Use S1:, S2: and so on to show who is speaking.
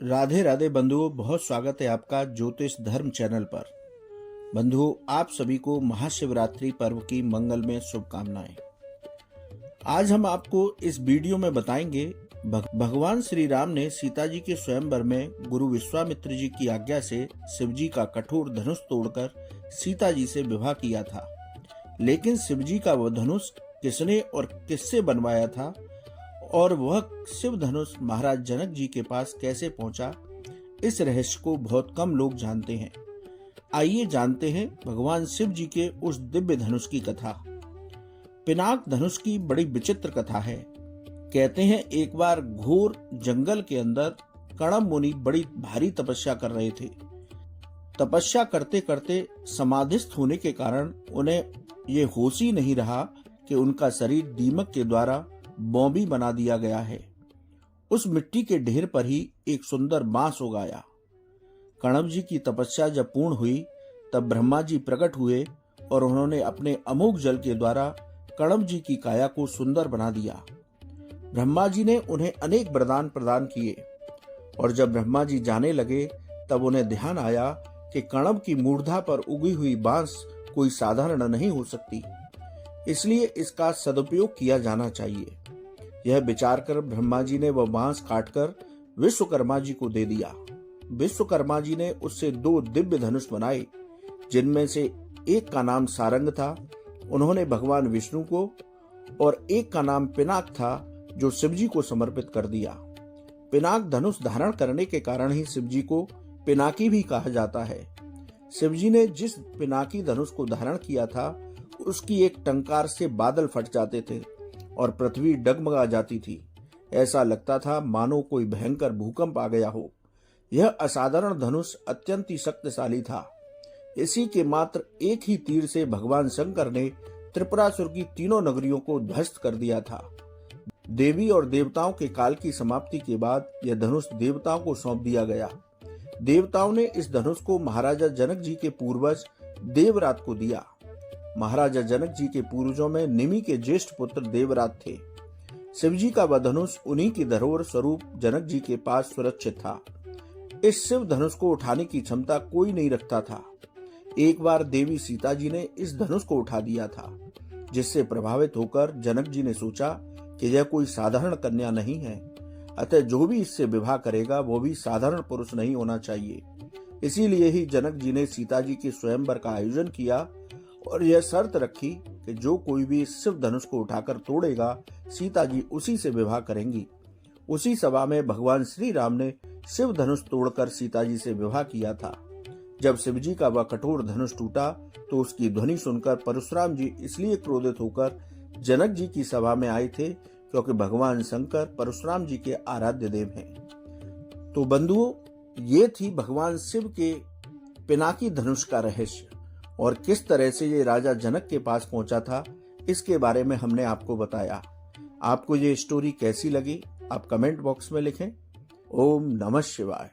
S1: राधे राधे बंधुओं, बहुत स्वागत है आपका ज्योतिष धर्म चैनल पर। बंधुओं, आप सभी को महाशिवरात्रि पर्व की मंगलमय शुभकामनाएं। आज हम आपको इस वीडियो में बताएंगे भगवान श्री राम ने सीता जी के स्वयंवर में गुरु विश्वामित्र जी की आज्ञा से शिव जी का कठोर धनुष तोड़कर सीता जी से विवाह किया था। लेकिन शिव जी का वह धनुष किसने और किससे बनवाया था और वह शिव धनुष महाराज जनक जी के पास कैसे पहुंचा, इस रहस्य को बहुत कम लोग जानते हैं। आइए जानते हैं भगवान शिव जी के उस दिव्य धनुष की कथा। पिनाक धनुष की बड़ी विचित्र कथा है। कहते हैं एक बार घोर जंगल के अंदर कणव मुनि बड़ी भारी तपस्या कर रहे थे। तपस्या करते करते समाधिस्थ होने के कारण उन्हें ये होश ही नहीं रहा कि उनका शरीर दीमक के द्वारा बॉम्बी बना दिया गया है। उस मिट्टी के ढेर पर ही एक सुंदर बांस उगाया। कणव जी की तपस्या जब पूर्ण हुई तब ब्रह्मा जी प्रकट हुए और उन्होंने अपने अमोघ जल के द्वारा कणव जी की काया को सुंदर बना दिया। ब्रह्मा जी ने उन्हें अनेक वरदान प्रदान किए और जब ब्रह्मा जी जाने लगे तब उन्हें ध्यान आया कि कणव की मूर्धा पर उगी हुई बांस कोई साधारण नहीं हो सकती, इसलिए इसका सदुपयोग किया जाना चाहिए। यह विचार कर ब्रह्मा जी ने वह बांस काटकर विश्वकर्मा जी को दे दिया। विश्वकर्मा जी ने उससे 2 दिव्य धनुष बनाए, जिनमें से एक का नाम सारंग था, उन्होंने भगवान विष्णु को, और एक का नाम पिनाक था, जो शिवजी को समर्पित कर दिया। पिनाक धनुष धारण करने के कारण ही शिवजी को पिनाकी भी कहा जाता है। शिवजी ने जिस पिनाकी धनुष को धारण किया था उसकी एक टंकार से बादल फट जाते थे और पृथ्वी डगमगा जाती थी। ऐसा लगता था मानो कोई भयंकर भूकंप आ गया हो। यह असाधारण धनुष अत्यंत ही शक्तिशाली था। इसी के मात्र एक ही तीर से भगवान शंकर ने त्रिपुरासुर की 3 नगरियों को ध्वस्त कर दिया था। देवी और देवताओं के काल की समाप्ति के बाद यह धनुष देवताओं को सौंप दिया गया। देवताओं ने इस धनुष को महाराजा जनक जी के पूर्वज देवरात को दिया। महाराजा जनक जी के पूर्वजों में निमि के ज्येष्ठ पुत्र देवरात थे। शिवजी का वह धनुष उन्हीं की धरोहर स्वरूप जनक जी के पास सुरक्षित था। इस शिव धनुष को उठाने की क्षमता कोई नहीं रखता था। एक बार देवी सीता जी ने इस धनुष को उठा दिया था, जिससे प्रभावित होकर जनक जी ने सोचा कि यह कोई साधारण कन्या नहीं है, अतः जो भी इससे विवाह करेगा वो भी साधारण पुरुष नहीं होना चाहिए। इसीलिए ही जनक जी ने सीता जी के स्वयंवर का आयोजन किया और यह शर्त रखी कि जो कोई भी इस शिव धनुष को उठाकर तोड़ेगा, सीता जी उसी से विवाह करेंगी। उसी सभा में भगवान श्री राम ने शिव धनुष तोड़कर सीता जी से विवाह किया था। जब शिव जी का वह कठोर धनुष टूटा तो उसकी ध्वनि सुनकर परशुराम जी इसलिए क्रोधित होकर जनक जी की सभा में आए थे क्योंकि भगवान शंकर परशुराम जी के आराध्य देव हैं। तो बंधुओं, ये थी भगवान शिव के पिनाकी धनुष का रहस्य और किस तरह से ये राजा जनक के पास पहुंचा था, इसके बारे में हमने आपको बताया। आपको ये स्टोरी कैसी लगी आप कमेंट बॉक्स में लिखें। ओम नमः शिवाय।